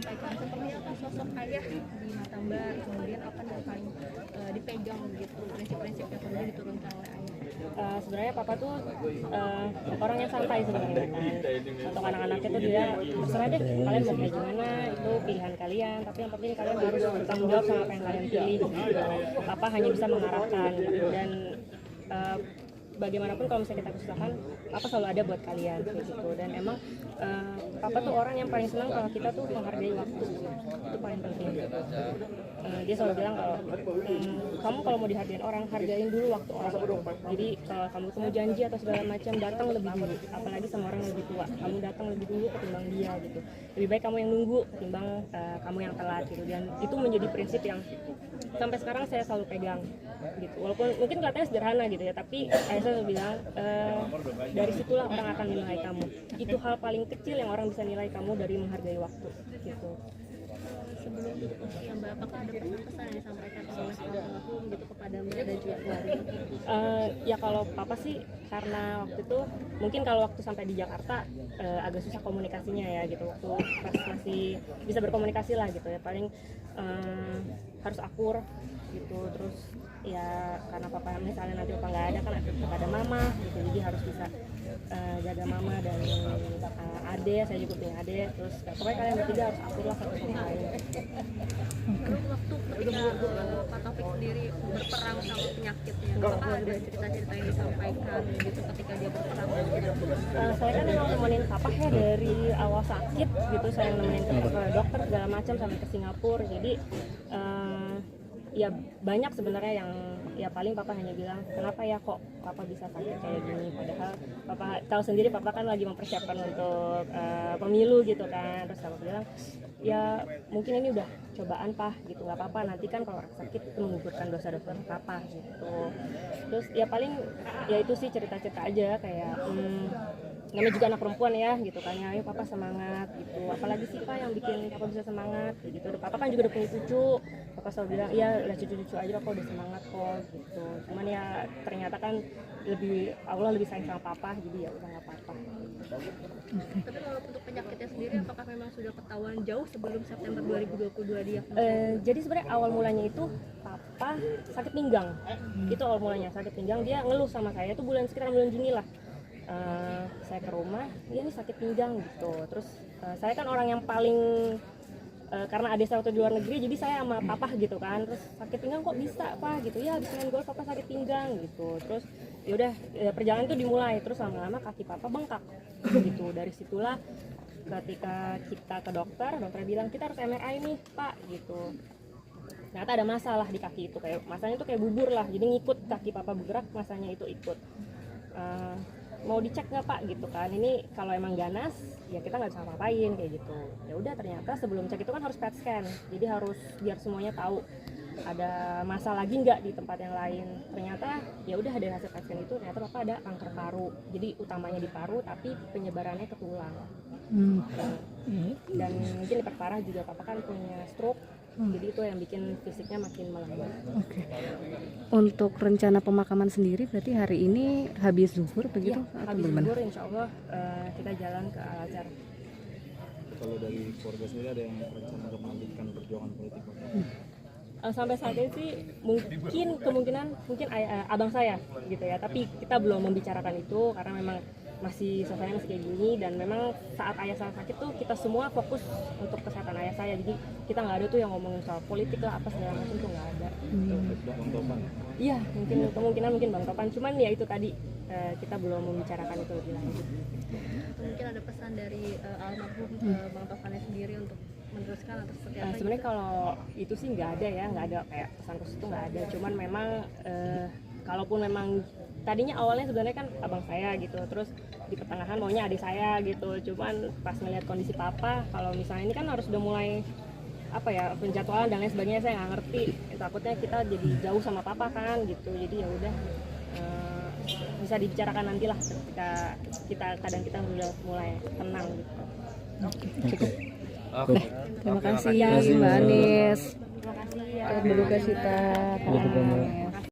disampaikan seperti apa sosok ayah di mata Mbak, kemudian apa yang paling dipegang gitu, prinsip-prinsip yang perlu diturunkan oleh ayah. Sebenarnya papa tuh orang yang santai sebenarnya kan. Untuk anak-anaknya tuh dia terserah deh kalian mau kayak gimana, itu pilihan kalian, tapi yang penting kalian harus bertanggung jawab sama apa yang kalian pilih gitu. Papa hanya bisa mengarahkan gitu. Dan bagaimanapun kalau misalnya kita kesusahan, papa selalu ada buat kalian gitu. Dan emang papa tuh orang yang paling senang kalau kita tuh menghargai waktu, itu paling penting. Dia selalu bilang kalau kamu kalau mau dihargain orang, hargain dulu waktu orang. Jadi kalau kamu ketemu janji atau segala macam, datang lebih dulu, apalagi sama orang yang lebih tua, kamu datang lebih dulu ketimbang dia gitu. Lebih baik kamu yang nunggu ketimbang kamu yang telat gitu. Dan itu menjadi prinsip yang sampai sekarang saya selalu pegang gitu. Walaupun mungkin kelihatannya sederhana gitu ya, tapi ayah saya selalu bilang dari situlah orang akan menilai kamu. Itu hal paling kecil yang orang bisa nilai kamu, dari menghargai waktu gitu. Sebelum yang Mbak, apakah ada pesan yang disampaikan oleh almarhum gitu kepada Mbak dan juga keluarga? Ya kalau papa sih, karena waktu itu mungkin kalau waktu sampai di Jakarta agak susah komunikasinya ya gitu, waktu pas masih bisa berkomunikasi lah gitu ya, paling harus akur gitu. Terus ya karena papa misalnya nanti papa nggak ada kan, ada mama gitu, jadi harus bisa jaga mama dan ade, saya juga punya ade. Terus pokoknya kalian bertiga harus akur lah satu sama lain. Lalu waktu ketika Pak Taufik sendiri berperang sama penyakitnya, apakah ada cerita-cerita yang disampaikan gitu ketika dia berperang? Saya kan memang nemenin papa ya dari awal sakit gitu, saya nemenin ke dokter segala macam sampai ke Singapura. Jadi ya banyak sebenarnya yang ya paling papa hanya bilang kenapa ya kok papa bisa sakit kayak gini, padahal papa tahu sendiri papa kan lagi mempersiapkan untuk pemilu gitu kan. Terus papa bilang ya mungkin ini udah cobaan pak gitu, nggak apa-apa, nanti kan kalau orang sakit itu menggugurkan dosa-dosa papa gitu. Terus ya paling ya itu sih cerita-cerita aja kayak namanya juga anak perempuan ya gitu kan, ya ayo papa semangat gitu, apalagi sih pak yang bikin papa bisa semangat gitu. Papa kan juga udah punya cucu, papa selalu bilang iya udah cucu-cucu aja papa udah semangat kok gitu. Cuman ya ternyata kan lebih Allah lebih sayang sama papa, jadi ya udah nggak apa-apa. Tapi kalau untuk penyakitnya sendiri, apakah memang sudah ketahuan jauh sebelum September 2022 dia? Jadi sebenarnya awal mulanya itu papa sakit pinggang, itu awal mulanya sakit pinggang. Dia ngeluh sama saya itu sekitar bulan Juni lah. Saya ke rumah, dia nih sakit pinggang gitu. Terus saya kan orang yang paling karena adik saya waktu di luar negeri, jadi saya sama papa gitu kan. Terus sakit pinggang kok bisa pak gitu, ya habis main golf papa sakit pinggang gitu. Terus yaudah perjalanan itu dimulai, terus lama-lama kaki papa bengkak gitu. Dari situlah ketika kita ke dokter bilang kita harus MRI nih pak gitu. Ternyata ada masalah di kaki itu, kayak masanya itu kayak bubur lah, jadi ngikut kaki papa bergerak, masanya itu ikut. Mau dicek nggak pak gitu kan, ini kalau emang ganas ya kita nggak bisa ngapain kayak gitu. Ya udah, ternyata sebelum cek itu kan harus PET scan, jadi harus biar semuanya tahu ada masalah lagi nggak di tempat yang lain. Ternyata ya udah ada hasil PET scan itu, ternyata papa ada kanker paru, jadi utamanya di paru tapi penyebarannya ke tulang. Dan mungkin diperparah juga papa kan punya stroke. Jadi itu yang bikin fisiknya makin melambat. Oke. Untuk rencana pemakaman sendiri berarti hari ini habis zuhur begitu? Ya, habis zuhur insya Allah kita jalan ke Al-Azhar. Kalau dari keluarga sendiri ada yang rencana untuk melanjutkan perjuangan politik? Sampai saat ini sih kemungkinan abang saya gitu ya, tapi kita belum membicarakan itu karena memang masih suasananya masih kayak gini. Dan memang saat ayah saya sakit tuh kita semua fokus untuk kesehatan ayah saya, jadi kita nggak ada tuh yang ngomongin soal politik lah apa segala macam, tuh nggak ada. Bang Topan? Iya, kemungkinan Bang Topan, cuman ya itu tadi kita belum membicarakan itu lebih lanjut. Mungkin ada pesan dari almarhum Bang Topannya sendiri untuk meneruskan atau seperti apa? Sebenarnya kalau itu sih nggak ada kayak pesan khusus itu nggak ada. Cuman memang kalaupun memang tadinya awalnya sebenarnya kan abang saya gitu, terus di pertengahan maunya adik saya gitu. Cuman pas ngeliat kondisi papa, kalau misalnya ini kan harus udah mulai penjadwalan dan lain sebagainya, saya nggak ngerti. Takutnya kita jadi jauh sama papa kan gitu. Jadi ya udah bisa dibicarakan nantilah ketika kita udah mulai tenang gitu. Cukup. Oke. Terima kasih Mbak Anis. Terima kasih ya. Berduka cita.